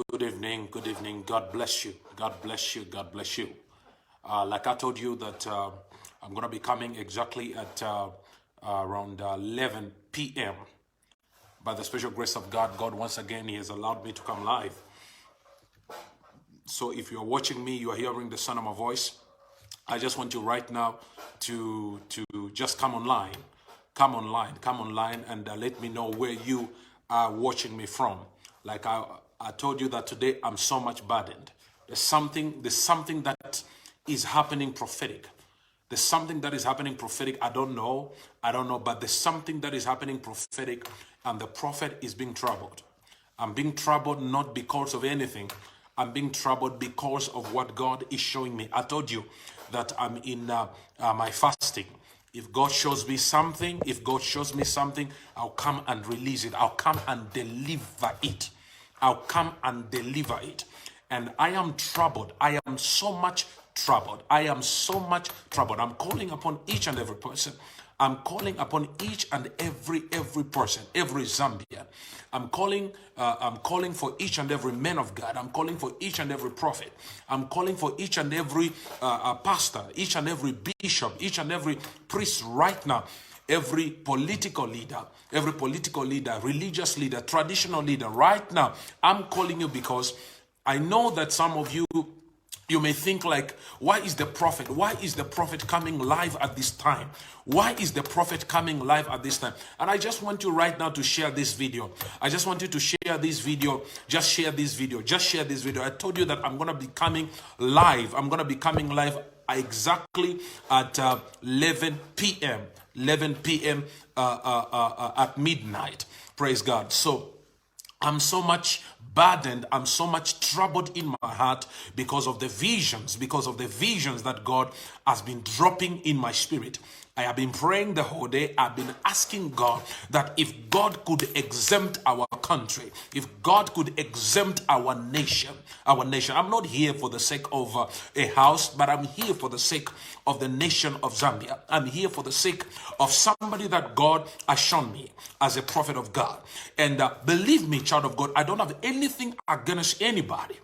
Good evening. Good evening. God bless you. God bless you. God bless you. Like I told you that I'm going to be coming exactly at around 11 p.m. By the special grace of God, once again, He has allowed me to come live. So if you're watching me, you are hearing the sound of my voice. I just want you right now to just come online. Come online, and let me know where you are watching me from. Like I told you that today I'm so much burdened. There's something that is happening prophetic. There's something that is happening prophetic. I don't know, but there's something that is happening prophetic, and the prophet is being troubled. I'm being troubled not because of anything. I'm being troubled because of what God is showing me. I told you that I'm in my fasting. If God shows me something, I'll come and release it. I'll come and deliver it. And I am troubled. I am so much troubled. I'm calling upon each and every person. I'm calling upon each and every person, every Zambian. I'm calling for each and every man of God. I'm calling for each and every prophet. I'm calling for each and every pastor, each and every bishop, each and every priest right now. Every political leader, religious leader, traditional leader, right now, I'm calling you because I know that some of you may think like, why is the prophet coming live at this time? Why is the prophet coming live at this time? And I just want you right now to share this video. I just want you to share this video. Just share this video. I told you that I'm going to be coming live. Exactly at 11 p.m. At midnight. Praise God. So I'm so much burdened, I'm so much troubled in my heart because of the visions that God has been dropping in my spirit. I have been praying the whole day. I've been asking God that if God could exempt our country, if God could exempt our nation. I'm not here for the sake of a house, but I'm here for the sake of the nation of Zambia. I'm here for the sake of somebody that God has shown me as a prophet of God. And believe me, child of God, I don't have anything against anybody.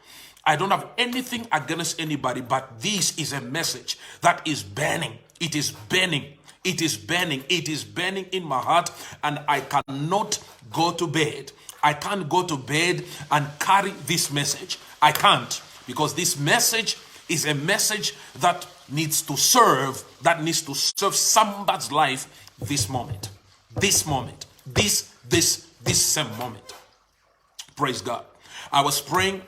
But this is a message that is burning. It is burning in my heart, and I cannot go to bed. I can't go to bed and carry this message. I can't, because this message is a message that needs to serve somebody's life this same moment. Praise God. I was praying,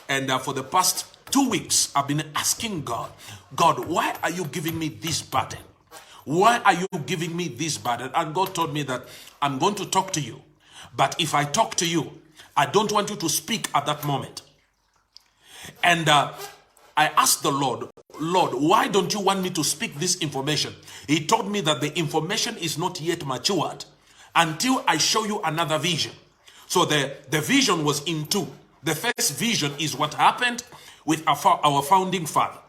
and for the past 2 weeks, I've been asking God, why are you giving me this burden? And God told me that I'm going to talk to you. But if I talk to you, I don't want you to speak at that moment. And I asked the Lord, why don't you want me to speak this information? He told me that the information is not yet matured until I show you another vision. So the vision was in two. The first vision is what happened with our founding father.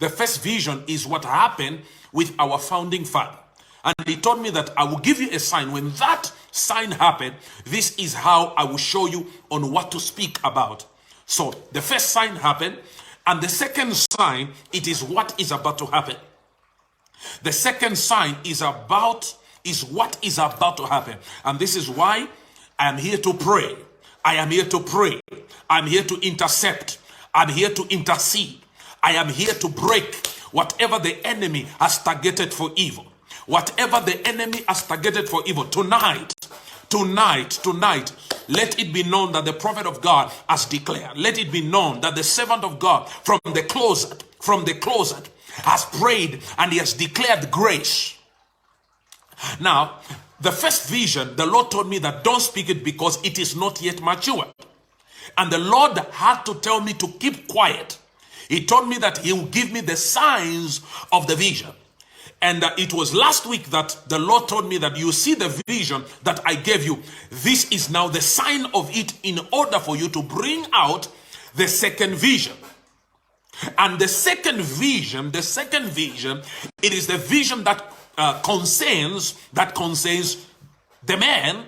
The first vision is what happened with our founding father. And he told me that I will give you a sign. When that sign happened, this is how I will show you on what to speak about. So the first sign happened, and the second sign, it is what is about to happen. The second sign is what is about to happen. And this is why I am here to pray. I'm here to intercept. I'm here to intercede. I am here to break whatever the enemy has targeted for evil. Tonight, let it be known that the prophet of God has declared. Let it be known that the servant of God from the closet has prayed, and he has declared grace. Now, the first vision, the Lord told me that don't speak it because it is not yet mature. And the Lord had to tell me to keep quiet. He told me that he will give me the signs of the vision. And it was last week that the Lord told me that you see the vision that I gave you. This is now the sign of it in order for you to bring out the second vision. And the second vision, it is the vision that concerns the man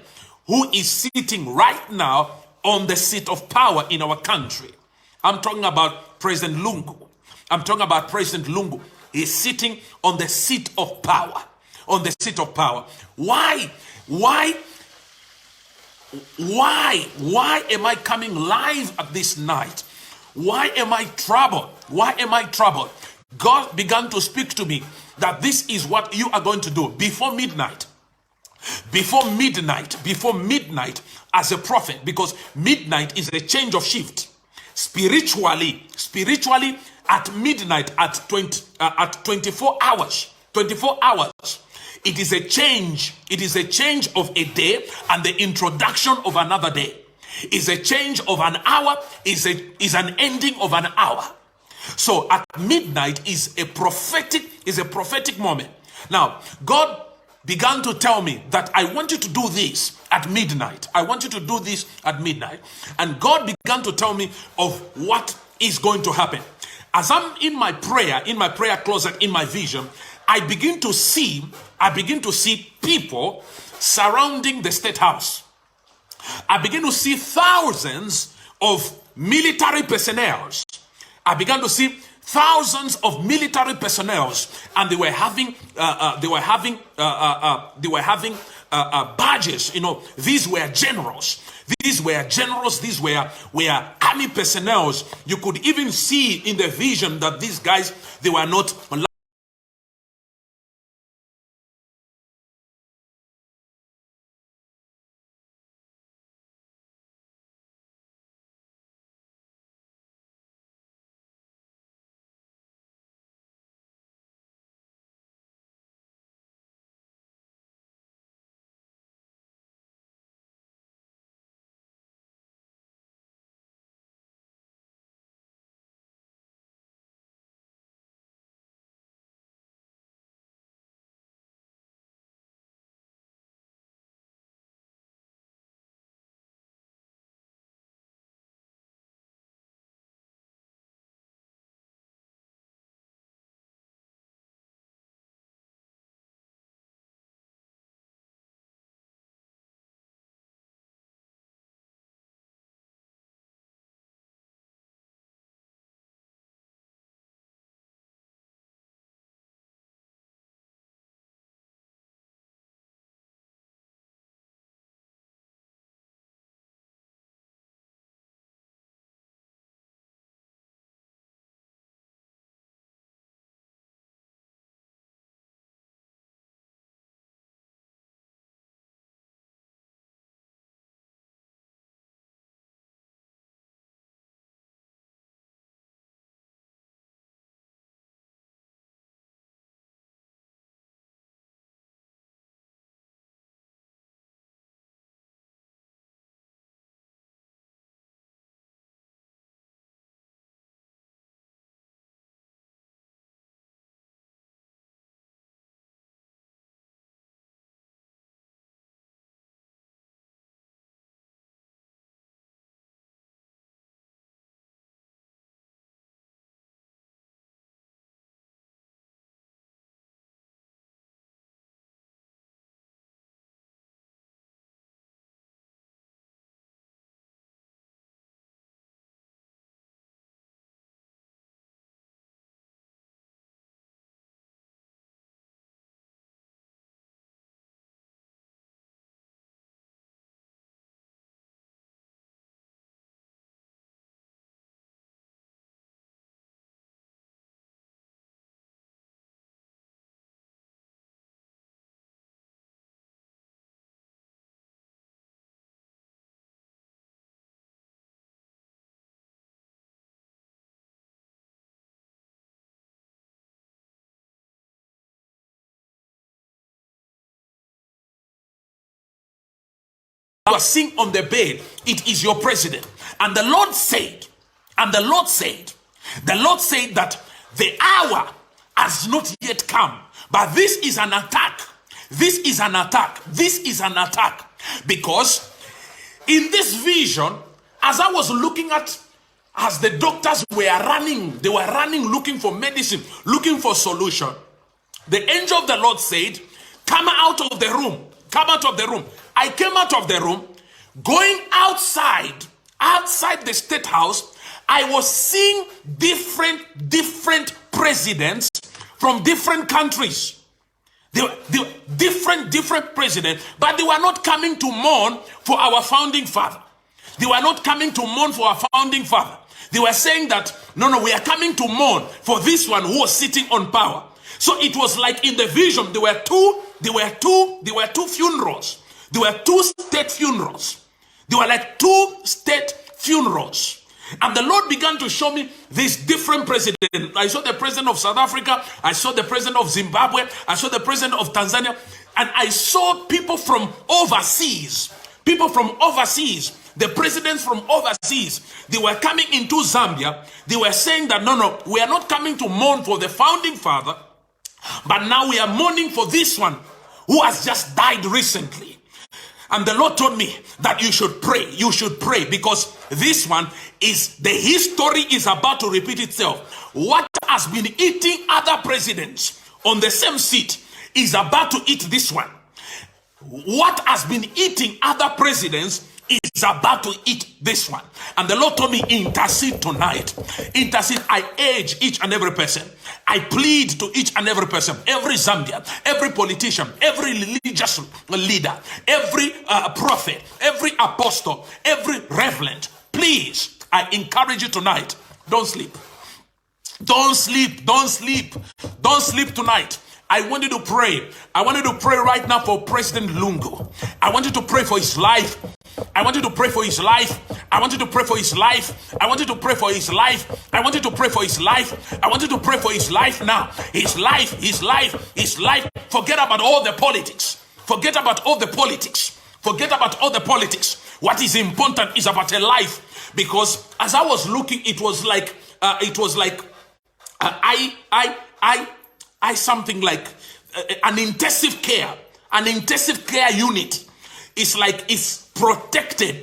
who is sitting right now on the seat of power in our country. I'm talking about President Lungu. I'm talking about President Lungu. He's sitting on the seat of power. On the seat of power. Why am I coming live at this night? Why am I troubled? Why am I troubled? God began to speak to me that this is what you are going to do before midnight. Before midnight as a prophet, because midnight is a change of shift. Spiritually at midnight at 24 hours, it is a change. It is a change of a day and the introduction of another day. Is a change of an hour, is an ending of an hour. So at midnight is a prophetic moment. Now, God began to tell me that I want you to do this at midnight. I want you to do this at midnight. And God began to tell me of what is going to happen. As I'm in my prayer closet, in my vision, I begin to see people surrounding the State House. I begin to see thousands of military personnel. I began to see thousands of military personnel, and they were having badges. You know, these were generals. These were army personnel. You could even see in the vision that these guys, they were not you are sitting on the bed. It is your president. And the Lord said that the hour has not yet come. But this is an attack. This is an attack. This is an attack. Because in this vision, as I was looking at, as the doctors were running, they were running looking for medicine, looking for solution. The angel of the Lord said, come out of the room. Come out of the room. I came out of the room, going outside the State House. I was seeing different presidents from different countries. They were different presidents, but they were not coming to mourn for our founding father. They were not coming to mourn for our founding father. They were saying that, no, we are coming to mourn for this one who was sitting on power. So it was like in the vision, there were two funerals. There were two state funerals. They were like two state funerals. And the Lord began to show me these different presidents. I saw the president of South Africa. I saw the president of Zimbabwe. I saw the president of Tanzania. And I saw people from overseas. People from overseas. The presidents from overseas. They were coming into Zambia. They were saying that, no, we are not coming to mourn for the founding father. But now we are mourning for this one who has just died recently. And the Lord told me that you should pray. You should pray because this one is, the history is about to repeat itself. What has been eating other presidents on the same seat is about to eat this one. What has been eating other presidents is about to eat this one. And the Lord told me, intercede tonight. Intercede. I urge each and every person. I plead to each and every person, every Zambian, every politician, every religious leader, every prophet, every apostle, every reverend. Please, I encourage you tonight. Don't sleep. Don't sleep. Don't sleep. Don't sleep tonight. I want you to pray. I want you to pray right now for President Lungu. I want you to pray for his life. I want you to pray for his life. I want you to pray for his life. I want you to pray for his life. I want you to pray for his life. I want you to pray for his life now. His life, his life, his life. Forget about all the politics. Forget about all the politics. Forget about all the politics. What is important is about a life. Because as I was looking, it was like something like an intensive care unit. It's like it's protected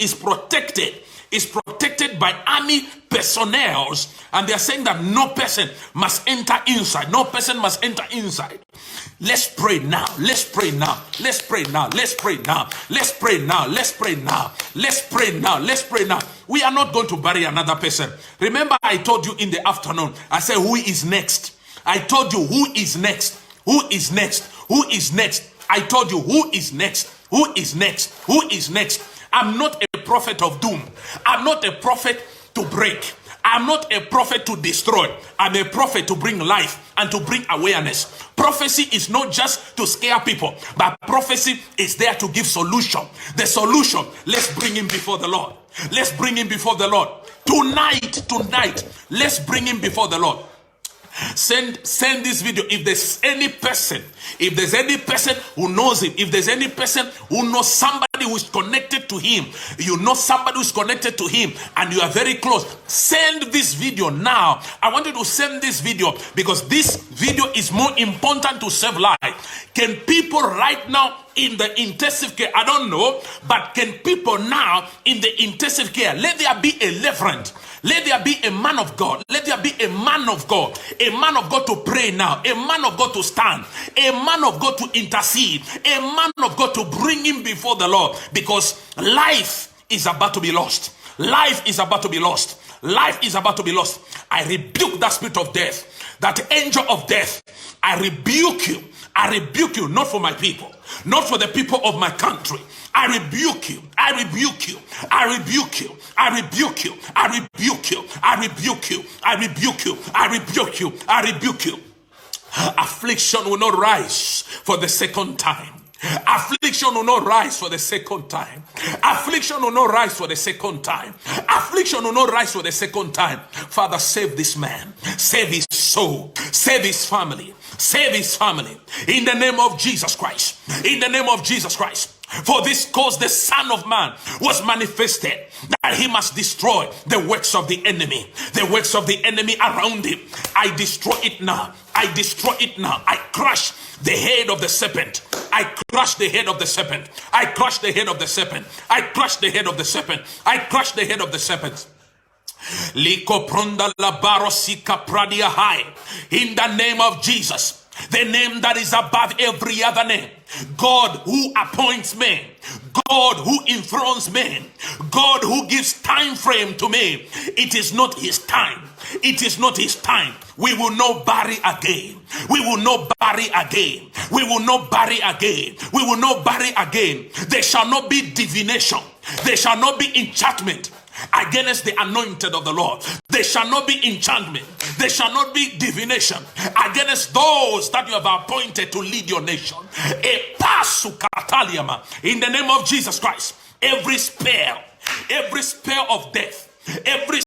by army personnel, and they are saying that no person must enter inside. No person must enter inside. Let's pray now. Let's pray now. Let's pray now. Let's pray now. Let's pray now. Let's pray now. Let's pray now. Let's pray now. We are not going to bury another person. Remember, I told you in the afternoon, I said, who is next? I told you who is next. Who is next? Who is next? I told you who is next. Who is next? Who is next? I'm not a prophet of doom. I'm not a prophet to break. I'm not a prophet to destroy. I'm a prophet to bring life and to bring awareness. Prophecy is not just to scare people, but prophecy is there to give solution. The solution, let's bring him before the Lord. Let's bring him before the Lord. Tonight, let's bring him before the Lord. Send this video. If there's any person who knows him, if there's any person who knows somebody who is connected to him, you know somebody who is connected to him and you are very close, send this video now. I want you to send this video because this video is more important to save life. Can people right now in the intensive care, I don't know, but can people now in the intensive care, let there be a reverend, let there be a man of God, let there be a man of God to pray now, a man of God to stand, a man of God to intercede, a man of God to bring him before the Lord, because life is about to be lost. Life is about to be lost. Life is about to be lost. I rebuke that spirit of death, that angel of death. I rebuke you. I rebuke you, not for my people, not for the people of my country. I rebuke you. I rebuke you. I rebuke you. I rebuke you. I rebuke you. I rebuke you. I rebuke you. I rebuke you. I rebuke you. Affliction will not rise for the second time. Affliction will not rise for the second time. Affliction will not rise for the second time. Affliction will not rise for the second time. Father, save this man. Save his soul. Save his family. Save his family. In the name of Jesus Christ. In the name of Jesus Christ. For this cause the Son of Man was manifested, that he must destroy the works of the enemy. The works of the enemy around him. I destroy it now. I destroy it now. I crush the head of the serpent. I crush the head of the serpent. I crush the head of the serpent. I crush the head of the serpent. I crush the head of the serpent. Liko pronda la barosika pradia high. In the name of Jesus. the name that is above every other name. God who appoints men, God who enthrones men, God who gives time frame to men. It is not his time. It is not his time. We will not bury again. We will not bury again. We will not bury again. We will not bury again. There shall not be divination. There shall not be enchantment against the anointed of the Lord. There shall not be enchantment. There shall not be divination against those that you have appointed to lead your nation. In the name of Jesus Christ, every spell of death, every